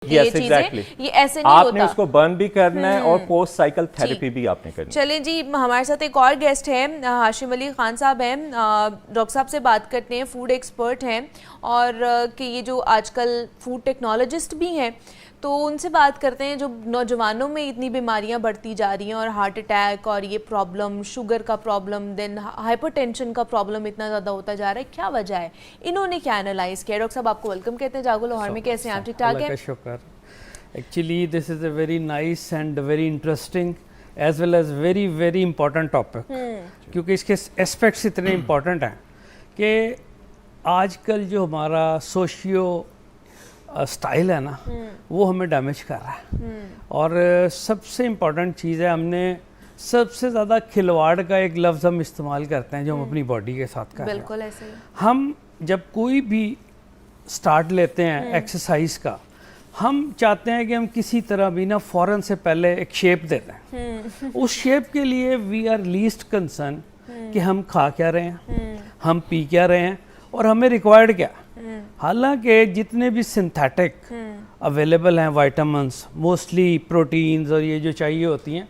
ये चीजें exactly. ये ऐसे नहीं आपने होता। उसको बर्न भी करना है और पोस्ट साइकिल थेरेपी भी आपने करनी है। चलें जी, हमारे साथ एक और गेस्ट हैं, हाशिम अली खान साहब हैं। डॉक्टर साहब से बात करते हैं, फूड एक्सपर्ट हैं और कि ये जो आजकल फूड टेक्नोलॉजिस्ट भी हैं, तो उनसे बात करते हैं जो नौजवानों में इतनी बीमारियां बढ़ती जा रही हैं और हार्ट अटैक और ये प्रॉब्लम, शुगर का प्रॉब्लम, देन हाइपरटेंशन का प्रॉब्लम इतना ज़्यादा होता जा रहा है, क्या वजह है? इन्होंने क्या एनालाइज किया? डॉक्टर साहब आपको वेलकम कहते हैं जागो लाहौर में, कैसे हैं आप? ठीक ठाक हैं? शुक्र। Actually this is a very nice and very interesting as well as very very important topic, क्योंकि इसके एस्पेक्ट्स इतने इम्पॉर्टेंट हैं कि आजकल जो हमारा सोशियो स्टाइल है ना, वो हमें डैमेज कर रहा है। और सबसे इम्पॉर्टेंट चीज़ है, हमने सबसे ज़्यादा खिलवाड़ का एक लफ्ज़ हम इस्तेमाल करते हैं जो हम अपनी बॉडी के साथ करते हैं। बिल्कुल ऐसे ही। हम जब कोई भी स्टार्ट लेते हैं एक्सरसाइज का, हम चाहते हैं कि हम किसी तरह भी ना फ़ौरन से पहले एक शेप देते हैं। उस शेप के लिए वी आर लीस्ट कंसर्न कि हम खा क्या रहे हैं, हम पी क्या रहे हैं और हमें रिक्वायर्ड क्या। हालांकि जितने भी सिंथेटिक अवेलेबल हैं विटामिन्स, मोस्टली प्रोटीन्स और ये जो चाहिए होती हैं,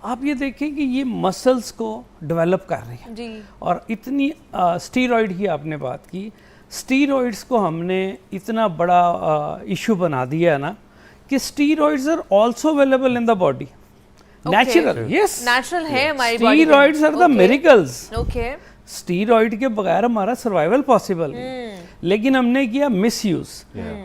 आप ये देखें कि ये मसल्स को डेवलप कर रही है। जी। और इतनी स्टीरॉइड की आपने बात की, स्टीरॉइड्स को हमने इतना बड़ा इशू बना दिया है ना कि steroids are also available in the body, natural. Yes, natural है हमारी बॉडी में। Steroids are the miracles. Okay. Steroid के बगैर हमारा सर्वाइवल पॉसिबल है, लेकिन हमने किया मिसयूज।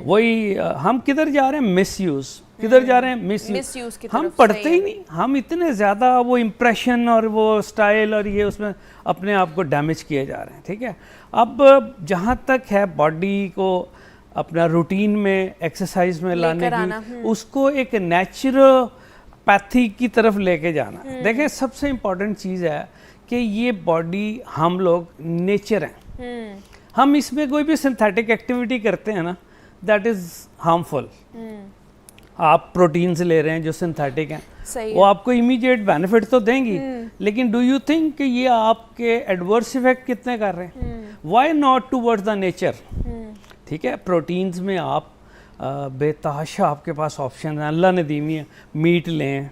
वही हम किधर जा रहे हैं? मिसयूज। किधर जा रहे हैं? मिसयूज। हम पढ़ते ही नहीं, हम इतने ज़्यादा वो इम्प्रेशन और वो स्टाइल और ये उसमें अपने आप को डैमेज किए जा रहे हैं। ठीक है, अब जहाँ तक है बॉडी को अपना रूटीन में, एक्सरसाइज में लाने की, उसको एक नेचुरोपैथी की तरफ लेके जाना। देखें, सबसे इम्पोर्टेंट चीज़ है कि ये बॉडी हम लोग नेचर हैं। हम इसमें कोई भी सिंथेटिक एक्टिविटी करते हैं ना, दैट इज़ हार्मफुल। आप प्रोटीन्स ले रहे हैं जो सिंथेटिक हैं, वो आपको इमीडिएट बेनिफिट तो देंगी, लेकिन डू यू थिंक कि ये आपके एडवर्स इफेक्ट कितने कर रहे हैं? Why not towards the nature? ठीक है, प्रोटीन्स में आप बेतहाशा आपके पास ऑप्शन है, अल्लाह ने दी हुई है। मीट लें,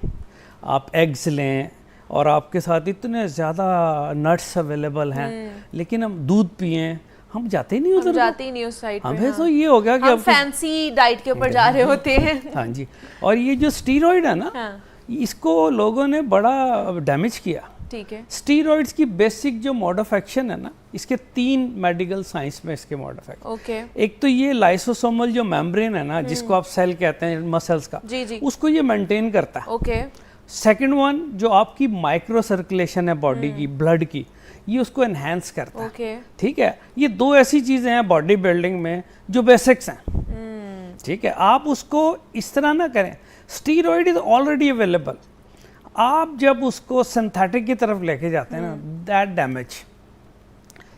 आप एग्स लें, और आपके साथ इतने ज़्यादा नट्स अवेलेबल हैं, लेकिन हम दूध पिएं, हम जाते ही नहीं उधर, जाते ही नहीं उस साइड पे। हमें तो ये हो गया कि हम फैंसी डाइट के ऊपर जा रहे होते हैं। हाँ जी। और ये जो स्टीरॉइड है ना, इसको लोगों ने बड़ा डैमेज किया। ठीक है। स्टीरॉइड्स की बेसिक जो मोड ऑफ एक्शन है ना, इसके 3 मेडिकल साइंस में इसके मोड ऑफ एक्शन। ओके। एक तो ये लाइसोसोमल जो मेम्ब्रेन है ना, जिसको आप सेल कहते हैं मसल्स का, जी जी, उसको ये मेंटेन करता है। ओके। सेकंड वन, जो आपकी माइक्रो सर्कुलेशन है बॉडी की, ब्लड की, ये उसको एनहेंस करता है। ओके। ठीक है, ये 2 ऐसी चीज़ें हैं बॉडी बिल्डिंग में जो बेसिक्स हैं। ठीक है, आप उसको इस तरह ना करें। स्टीरॉइड इज ऑलरेडी अवेलेबल, आप जब उसको सिंथेटिक की तरफ लेके जाते हैं ना, दैट डैमेज।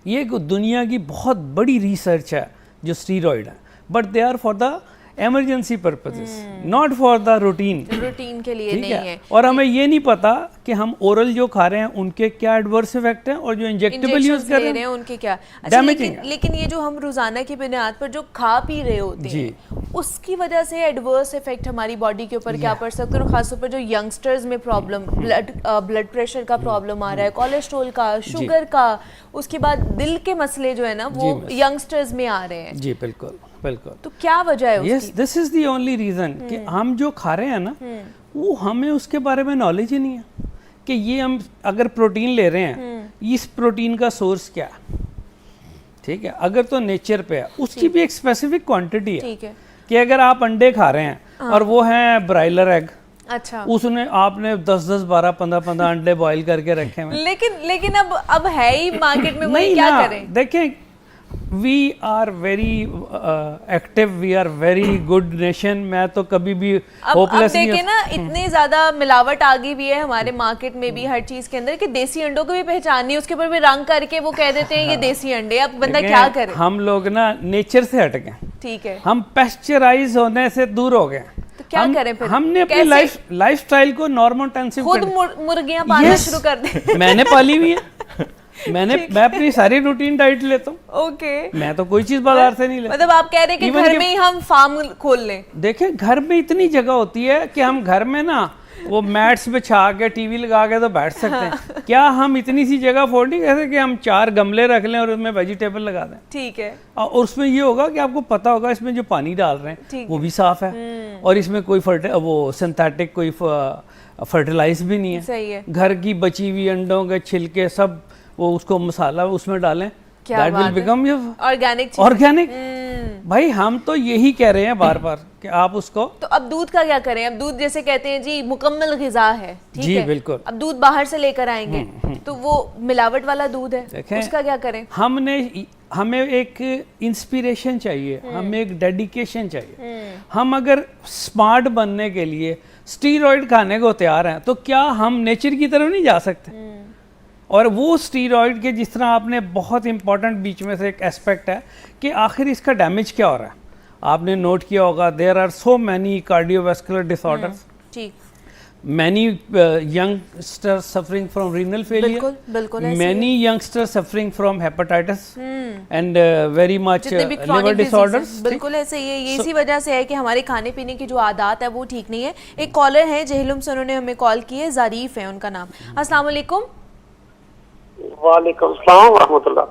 ये दुनिया की बहुत बड़ी रिसर्च है जो स्टीरॉइड है, but they are for the emergency purposes, not for the routine के लिए नहीं है। और हमें ये नहीं पता कि हम ओरल जो खा रहे हैं उनके क्या एडवर्स इफेक्ट हैं, और जो इंजेक्टेबल यूज कर रहे हैं उनके क्या। अच्छा, लेकिन ये जो हम रोजाना की बुनियाद पर जो खा पी रहे होते हैं, उसकी वजह से एडवर्स इफेक्ट हमारी बॉडी के ऊपर क्या पड़ सकते हैं? खासतौर पर जो यंगस्टर्स में प्रॉब्लम, ब्लड प्रेशर का प्रॉब्लम आ रहा है, कोलेस्ट्रॉल का, शुगर का, उसके बाद दिल के मसले जो है ना, वो यंगस्टर्स में आ रहे हैं। जी बिल्कुल बिल्कुल। तो क्या वजह है उसकी? Yes, this is the only reason कि हम जो खा रहे हैं ना, वो हमें उसके बारे में नॉलेज ही नहीं है कि ये हम अगर प्रोटीन ले रहे हैं, इस प्रोटीन का सोर्स क्या है। ठीक है, अगर तो नेचर पे है, उसकी भी एक स्पेसिफिक क्वांटिटी है। ठीक है, कि अगर आप अंडे खा रहे हैं और वो हैं ब्रायलर एग, अच्छा, उसने आपने 10-10, 12, 15 अंडे बॉईल करके रखे हैं। लेकिन अब है ही मार्केट में, वही क्या करें? देखें, we are very active, we are very good nation. मैं तो कभी भी होपलेस नहीं। देखें ना, इतने ज्यादा मिलावट आ गई भी है हमारे मार्केट में भी, हर चीज के अंदर, कि देसी अंडों को भी पहचान नहीं, उसके ऊपर भी रंग करके वो कह देते हैं ये देसी अंडे। अब बंदा क्या करे? हम लोग ना नेचर से हट गए। ठीक है, हम पेस्चराइज होने से दूर हो गए। तो क्या करें फिर? हमने अपनी लाइफ स्टाइल को नॉर्मोटेंसिव, खुद मुर्गियां पालना शुरू कर दे। मैंने पाली हुई है। मैं अपनी सारी रूटीन डाइट लेता हूँ। ओके, मैं तो कोई चीज बाजार से नहीं लेता। मतलब आप कह रहे हैं कि घर में ही हम फार्म खोल लें। देखिए घर में इतनी जगह होती है कि हम घर में ना वो मैट्स बिछा के टीवी लगा के तो बैठ सकते हैं। क्या हम इतनी सी जगह अफोर्ड नहीं कर सकते कि हम 4 गमले रख लें और उसमें वेजिटेबल लगा दें? ठीक है। और उसमें ये होगा कि आपको पता होगा इसमें जो पानी डाल रहे हैं वो भी साफ है और इसमें कोई वो सिंथेटिक कोई फर्टिलाइज भी नहीं है। सही है। घर की बची हुई अंडों के छिलके सब वो उसको मसाला उसमें डालें, दैट विल बिकम ऑर्गेनिक। भाई हम तो यही कह रहे हैं बार बार कि आप उसको। तो अब दूध का क्या करें? अब दूध जैसे कहते हैं जी मुकम्मल ग़िज़ा है, ठीक जी है, बिल्कुल। अब दूध बाहर से लेकर आएंगे तो वो मिलावट वाला दूध है, उसका क्या करें? हमें एक इंस्पिरेशन चाहिए, हमें एक डेडिकेशन चाहिए। हम अगर स्मार्ट बनने के लिए स्टीरॉइड खाने को तैयार हैं तो क्या हम नेचर की तरफ नहीं जा सकते? और वो स्टीरॉइड के जिस तरह आपने बहुत इंपॉर्टेंट बीच में से एक एस्पेक्ट है कि आखिर इसका डैमेज क्या हो रहा है। आपने नोट किया होगा there are so many cardiovascular disorders, many youngsters suffering from renal failure, बिल्कुल many youngsters suffering from hepatitis and very much liver disorders। बिल्कुल ऐसे ही है। ये इसी वजह से है कि हमारे खाने पीने की जो आदत है वो ठीक नहीं है। एक कॉलर है जहलुम से, उन्होंने हमें कॉल की है, ज़रीफ है उनका नाम। अस्सलाम वालेकुम। वालेकुम सलाम रहमतुल्लाह।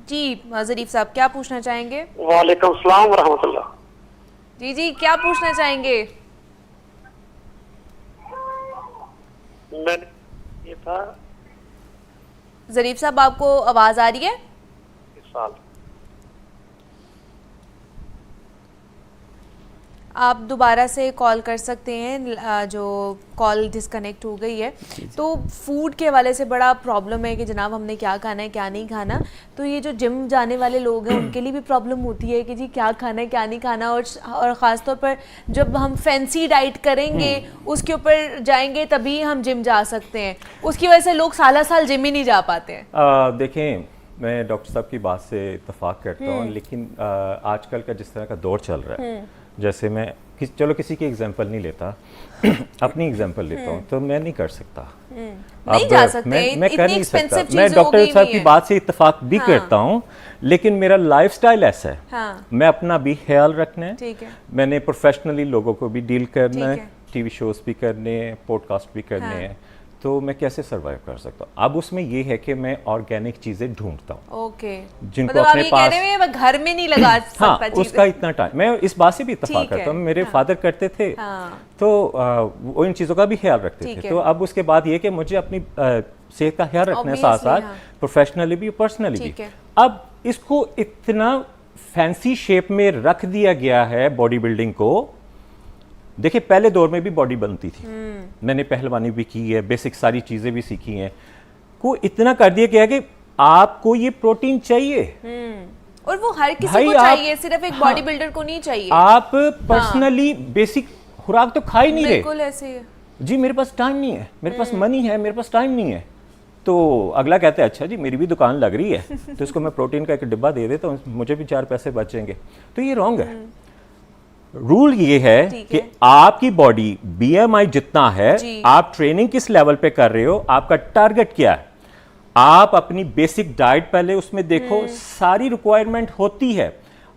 जी ज़रीफ साहब क्या पूछना चाहेंगे? वालेकुम सलाम रहमतुल्लाह। जी जी क्या पूछना चाहेंगे? मैंने ये था ज़रीफ साहब आपको आवाज़ आ रही है? इस साल आप दोबारा से कॉल कर सकते हैं, जो कॉल डिस्कनेक्ट हो गई है। तो फूड के हवाले से बड़ा प्रॉब्लम है कि जनाब हमने क्या खाना है क्या नहीं खाना। तो ये जो जिम जाने वाले लोग हैं उनके लिए भी प्रॉब्लम होती है कि जी क्या खाना है क्या नहीं खाना, और ख़ास तौर पर जब हम फैंसी डाइट करेंगे उसके ऊपर जाएंगे तभी हम जिम जा सकते हैं। उसकी वजह से लोग साल जिम ही नहीं जा पाते हैं। देखें, मैं डॉक्टर साहब की बात से इत्तेफाक करता हूँ, लेकिन आजकल का जिस तरह का दौर चल रहा है, जैसे मैं चलो किसी की एग्जांपल नहीं लेता अपनी एग्जांपल लेता हूँ, तो मैं नहीं कर सकता, नहीं जा सकते, मैं कर नहीं सकता। expensive मैं चीज़ हो डॉक्टर गई साहब हुई की है। बात से इत्तेफाक भी करता हूँ, लेकिन मेरा लाइफस्टाइल ऐसा है। हाँ। मैं अपना भी ख्याल रखना है, ठीक है। मैंने प्रोफेशनली लोगों को भी डील करना ठीक है, है। टीवी शोज भी करने हैं, पॉडकास्ट भी करने हैं, तो मैं कैसे सरवाइव कर सकता हूँ? अब उसमें ये है कि मैं ऑर्गेनिक चीजें ढूंढता हूँ। ओके, जिनको मतलब अपने आप ये पास कह रहे हैं मैं घर में नहीं लगा सकता हाँ, उसका इतना टाइम, मैं इस बात से भी इत्तेफाक ठीक है। करता हूँ। मेरे हाँ। फादर करते थे, हाँ। तो वो इन चीज़ों का भी ख्याल रखते ठीक थे। है। तो अब उसके बाद ये कि मुझे अपनी सेहत का ख्याल रखना है, साथ Obviously, साथ हाँ। प्रोफेशनली भी पर्सनली भी। ठीक है। अब इसको इतना फैंसी शेप में रख दिया गया है बॉडी बिल्डिंग को। देखिए पहले दौर में भी बॉडी बनती थी, मैंने पहलवानी भी की है, बेसिक सारी चीज़ें भी सीखी हैं, को इतना कर दिया गया कि आपको ये प्रोटीन चाहिए, और वो हर किसी भाई को आप- चाहिए, सिर्फ एक हाँ, बॉडी बिल्डर को नहीं चाहिए। आप पर्सनली बेसिक खुराक तो खा ही नहीं रहे। बिल्कुल ऐसे ही है। जी मेरे पास टाइम नहीं है, मेरे पास मनी है, मेरे पास टाइम नहीं है। तो अगला कहता है अच्छा जी मेरी भी दुकान लग रही है तो इसको मैं प्रोटीन का एक डिब्बा दे देता हूँ, मुझे भी 4 पैसे बचेंगे। तो ये रॉन्ग है। रूल ये है ठीक कि है। आपकी बॉडी BMI जितना है, जी। आप ट्रेनिंग किस लेवल पे कर रहे हो, आपका टारगेट क्या है, आप अपनी बेसिक डाइट पहले उसमें देखो, सारी रिक्वायरमेंट होती है।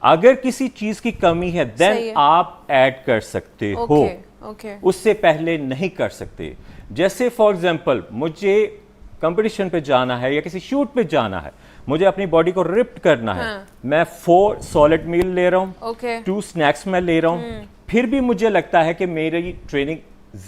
अगर किसी चीज की कमी है सही देन है। आप ऐड कर सकते हो, ओके ओके उससे पहले नहीं कर सकते। जैसे फॉर एग्जांपल मुझे कंपटीशन पे जाना है या किसी शूट पे जाना है, मुझे अपनी बॉडी को रिप्ट करना है, हाँ। मैं 4 सॉलिड मील ले रहा हूँ, ओके 2 स्नैक्स मैं ले रहा हूँ, फिर भी मुझे लगता है कि मेरी ट्रेनिंग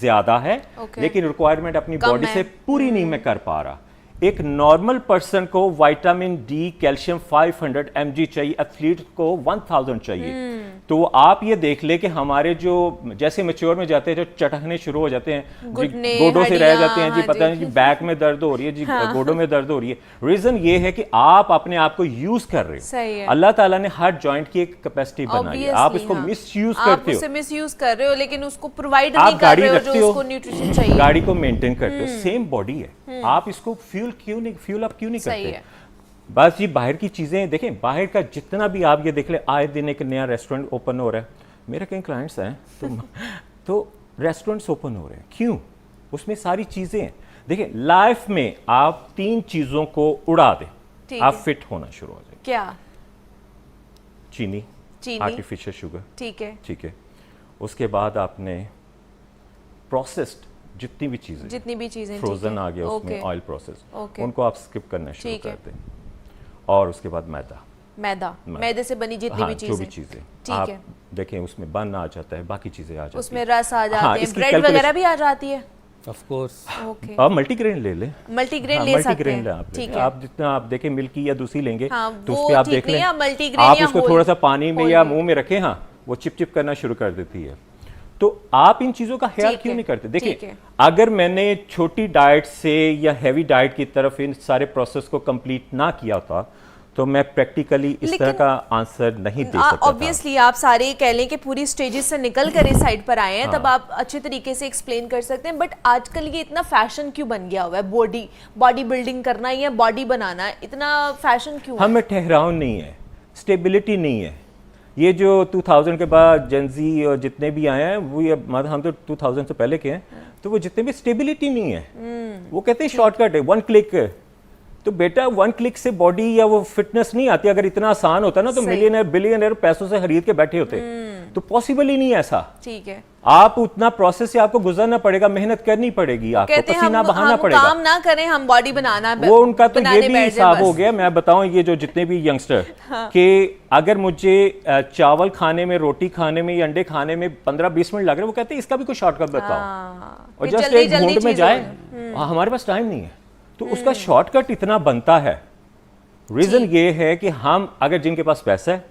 ज्यादा है, ओके। लेकिन रिक्वायरमेंट अपनी कम बॉडी है। से पूरी नहीं मैं कर पा रहा। एक नॉर्मल पर्सन को विटामिन डी कैल्शियम 500 mg चाहिए, एथलीट को 1000 चाहिए। तो आप ये देख ले कि हमारे जो जैसे मैच्योर में जाते हैं, जो चटकने शुरू हो जाते हैं जी, घुटने, गोडों से रह हड्डियां, जाते हैं जी, हाँ पता नहीं जी। जी बैक में दर्द हो रही है जी, गोडों में दर्द हो रही है। रीजन ये है कि आप अपने आप को यूज कर रहे सही है। हो। अल्लाह ताला ने हर जॉइंट की एक कैपेसिटी बनाई है, आप Obviously, इसको हाँ। मिस यूज आप करते उसे हो। मिस यूज कर रहे हो, लेकिन उसको प्रोवाइड आप नहीं कर गाड़ी रहे हो रखते जो हो, उसको न्यूट्रिशन चाहिए। गाड़ी को मेंटेन करते हो, सेम बॉडी है, आप इसको फ्यूल अप क्यों नहीं सही करते? है। बस ये बाहर की चीजें देखें, बाहर का जितना भी आप ये देख ले, आए दिन एक नया रेस्टोरेंट ओपन हो रहा है, मेरे कई क्लाइंट्स हैं तो रेस्टोरेंट्स ओपन हो रहे हैं, क्यों? उसमें सारी चीजें हैं। देखिए लाइफ में आप 3 चीजों को उड़ा दें, ठीक आप है। फिट होना शुरू हो जाए। क्या? चीनी, चीनी, आर्टिफिशियल शुगर, ठीक है, ठीक है। उसके बाद आपने प्रोसेस्ड जितनी भी चीजें, जितनी भी चीजें, फ्रोजन आ गया उसमें, ओके, ऑयल प्रोसेस, ओके। उनको आप स्किप करना शुरू ठीक है। कर दें। और उसके बाद मैदा, मैदे से बनी जितनी हाँ, भी जो भी चीजें, चीजें ठीक आप है, देखें उसमें बन आ जाता है, बाकी चीजें आ जाती उसमें हैं। रस आ जाते हाँ, हैं, इसकी ब्रेड calculation- वगैरह भी आ जाती है, ऑफ कोर्स। ओके। आप मल्टीग्रेन ले लें, मल्टीग्रेन हाँ, ले सकते मल्टीग्रेन हैं, ले आप ठीक लें। है। आप जितना आप देखें मिल्की या दूसरी लेंगे हाँ, तो वो उस पे आप ठीक देख नहीं लें, है, मल्टीग्रेन आप या उसको होल- थोड़ा सा पानी में होल या में। मुंह में रखें, हाँ वो चिप चिप करना शुरू कर देती है। तो आप इन चीजों का ख्याल ठीक क्यों है, नहीं करते? ठीक देखिए है। अगर मैंने छोटी डाइट से या हैवी डाइट की तरफ इन सारे प्रोसेस को कंप्लीट ना किया होता तो मैं प्रैक्टिकली इस तरह लेकिन- का आंसर नहीं दे सकता था। ऑब्वियसली आप सारे कह लें कि पूरी स्टेजेस से निकल कर इस साइड पर आए हैं, हाँ। तब आप अच्छे तरीके से एक्सप्लेन कर सकते हैं। बट आजकल ये इतना फैशन क्यों बन गया हुआ है? बॉडी बिल्डिंग करना या बॉडी बनाना, इतना फैशन क्यों है? हमें ठहराव नहीं है, स्टेबिलिटी नहीं है। ये जो 2000 के बाद जेंजी और जितने भी आए हैं वो ये मतलब हम तो 2000 से पहले के हैं, तो वो जितने भी स्टेबिलिटी नहीं है। वो कहते हैं शॉर्टकट है, 1 क्लिक। तो बेटा 1 क्लिक से बॉडी या वो फिटनेस नहीं आती। अगर इतना आसान होता ना तो सही। मिलियनर बिलियनर पैसों से खरीद के बैठे होते। तो पॉसिबल ही नहीं है ऐसा। ठीक है, आप उतना प्रोसेस से आपको गुजरना पड़ेगा, मेहनत करनी पड़ेगी, आपको कहते हैं पसीना बहाना हम पड़ेगा। काम ना करें, हम बॉडी बनाना वो उनका तो बनाने ये भी बैठ जाए हिसाब बस। हो गया। मैं बताऊं ये जो जितने भी यंगस्टर कि अगर मुझे चावल खाने में, रोटी खाने में या अंडे खाने में 15-20 मिनट लग रहे हैं, वो कहते हैं इसका भी कोई शॉर्टकट बताओ। हाँ, और कि जस्ट जल्दी एक जल्दी घूंट में चीज़ें जाए, हो हमारे पास टाइम नहीं है। तो उसका शॉर्टकट इतना बनता है। रीजन ये है कि हम अगर जिनके पास पैसा है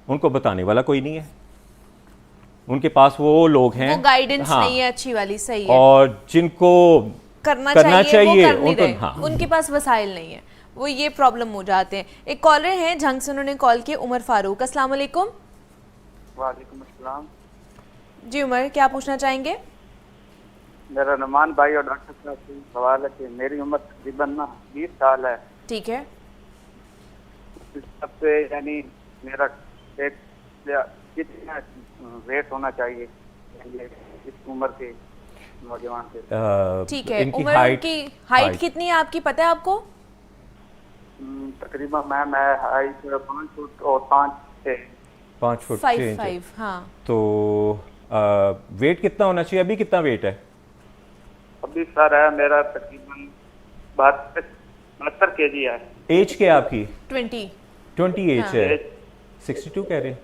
उनको बताने वाला कोई नहीं है, उनके पास वो लोग हैं, वो गाइडेंस हाँ, नहीं है अच्छी वाली, सही है, और जिनको करना करना चाहिए वो चाहिए, कर नहीं उनको- रहे, हाँ। उनके पास वसाइल नहीं है, वो ये प्रॉब्लम हो जाते हैं। एक कॉलर हैं झंग से, उन्होंने कॉल किया, उमर फारूक। अस्सलाम वालेकुम। वालेकुम अस्सलाम। जी उमर, क्या पूछना चाहेंगे? मेरा नुमान भाई और डॉक्टर साहब से सवाल है कि मेरी उम्र तकरीबन 20 साल है। ठीक है, इस हिसाब से यानी मेरा एक कितना वेट होना चाहिए इस उम्र के नौजवान के? ठीक है। इनकी उमर की हाइट कितनी है आपकी, पता है आपको? तकरीबन मैं हाइट 5 फुट और 5 थे। 5 फुट 5'5", हाँ। तो वेट कितना होना चाहिए? अभी कितना वेट है? अभी सर है मेरा तकरीबन 72 केजी है। एज क्या है आपकी? 20 एज हाँ। है। 62 कह रहे हैं?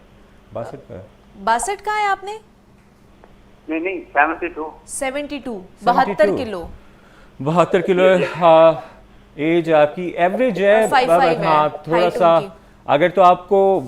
62 का है। 62 का है आपने? नहीं 72। 72, 72 72 किलो। 72 किलो है, हाँ। एज आपकी एवरेज है, 5'5" है, हाँ थोड़ा height सा। उनकी। अगर तो आपको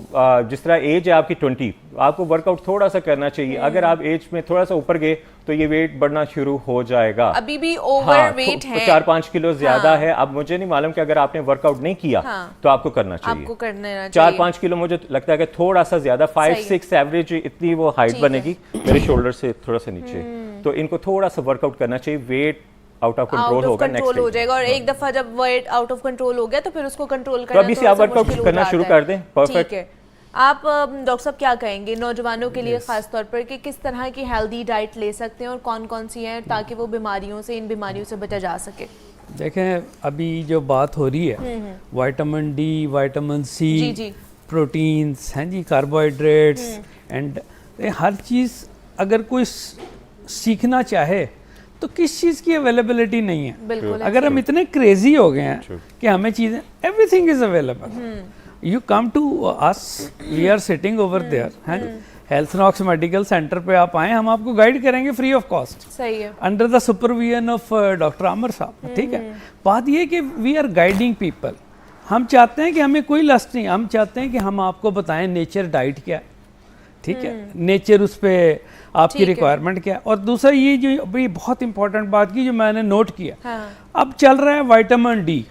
जिस तरह एज है आपकी 20, आपको वर्कआउट थोड़ा सा करना चाहिए। अगर आप एज में थोड़ा सा ऊपर गए तो ये वेट बढ़ना शुरू हो जाएगा। अभी भी ओवर वेट है, 4-5 किलो ज्यादा हाँ। है। अब मुझे नहीं मालूम कि अगर आपने वर्कआउट नहीं किया हाँ। तो आपको करना चाहिए। आपको करना चाहिए। 4-5 किलो मुझे लगता है कि थोड़ा सा ज्यादा, सही है। 5-6 एवरेज इतनी वो हाइट ठीक है। बनेगी मेरे शोल्डर से थोड़ा सा नीचे। तो इनको थोड़ा सा वर्कआउट करना चाहिए, weight out of control out of होगा, कंट्रोल हो नेक्स्ट जाएगा। और एक दफा जब वेट आउट ऑफ कंट्रोल हो गया तो फिर उसको कंट्रोल तो करना अभी से थोड़ा आप सा वर्कआउट मुश्किल हो करना जाता शुरू है। कर दें। परफेक्ट। ठीक है। आप डॉक्टर साहब क्या कहेंगे नौजवानों के लिए खास तौर पर कि किस तरह की हेल्दी डाइट ले सकते हैं और कौन कौन सी हैं ताकि वो बीमारियों से, इन बीमारियों से बचा जा सके? देखें अभी जो बात हो रही है विटामिन डी, विटामिन सी, जी जी, प्रोटीन्स हैं जी, कार्बोहाइड्रेट्स एंड हर चीज़ अगर कोई सीखना चाहे तो किस चीज़ की अवेलेबिलिटी नहीं है। बिल्कुल। अगर हम इतने क्रेजी हो गए हैं True. कि हमें चीज़ें everything is available, you come to us, we are sitting over there, हैं हेल्थ नॉक्स मेडिकल सेंटर पे आप आए, हम आपको गाइड करेंगे फ्री ऑफ कॉस्ट, सही है। Under the supervision of doctor Aamir साहब। ठीक है, बात ये कि वी आर गाइडिंग पीपल। हम चाहते हैं कि हमें कोई लस्ट नहीं, हम चाहते हैं कि हम आपको बताएं नेचर डाइट क्या है, ठीक है, नेचर उस पर आपकी ठीक है। रिक्वायरमेंट क्या है। और दूसरा ये जो अभी बहुत इंपॉर्टेंट बात की जो मैंने नोट किया, हाँ। अब चल रहा है विटामिन डी,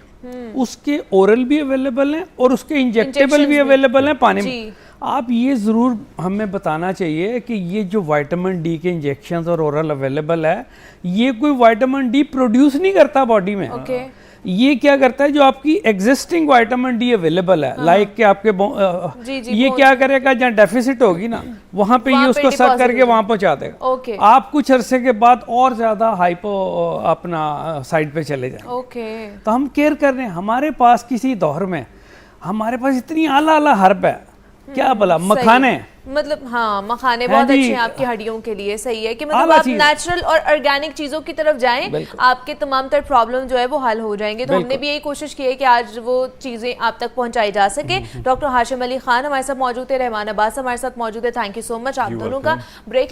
उसके ओरल भी अवेलेबल हैं और उसके इंजेक्टेबल भी Injections भी। अवेलेबल हैं पानी जी। में। आप ये ज़रूर हमें बताना चाहिए कि ये जो विटामिन डी के इंजेक्शन और ओरल अवेलेबल है, ये कोई विटामिन डी प्रोड्यूस नहीं करता बॉडी में। ओके। ये क्या करता है, जो आपकी एग्जिस्टिंग विटामिन डी अवेलेबल है, लाइक कि आपके ये क्या करेगा, जहाँ डेफिसिट होगी ना वहाँ पे ये उसको सक करके वहाँ पहुँचा देगा। ओके। आप कुछ अरसे के बाद और ज़्यादा हाइपो अपना साइड पे चले जाएंगे। ओके। तो हम केयर कर रहे हैं। हमारे पास किसी दौर में हमारे पास इतनी आला आला हर्ब है, क्या बोला, मखाने, मतलब हाँ, मखाने बहुत अच्छे हैं आपकी हड्डियों के लिए। सही है कि मतलब आप नेचुरल और ऑर्गेनिक चीजों की तरफ जाएं, आपके तमाम तर प्रॉब्लम जो है वो हल हो जाएंगे। तो हमने भी यही कोशिश की है कि आज वो चीजें आप तक पहुंचाई जा सके। डॉक्टर हाशिम अली खान हमारे साथ मौजूद है, रहमान अब्बास हमारे साथ मौजूद है। थैंक यू सो मच आप दोनों का। ब्रेक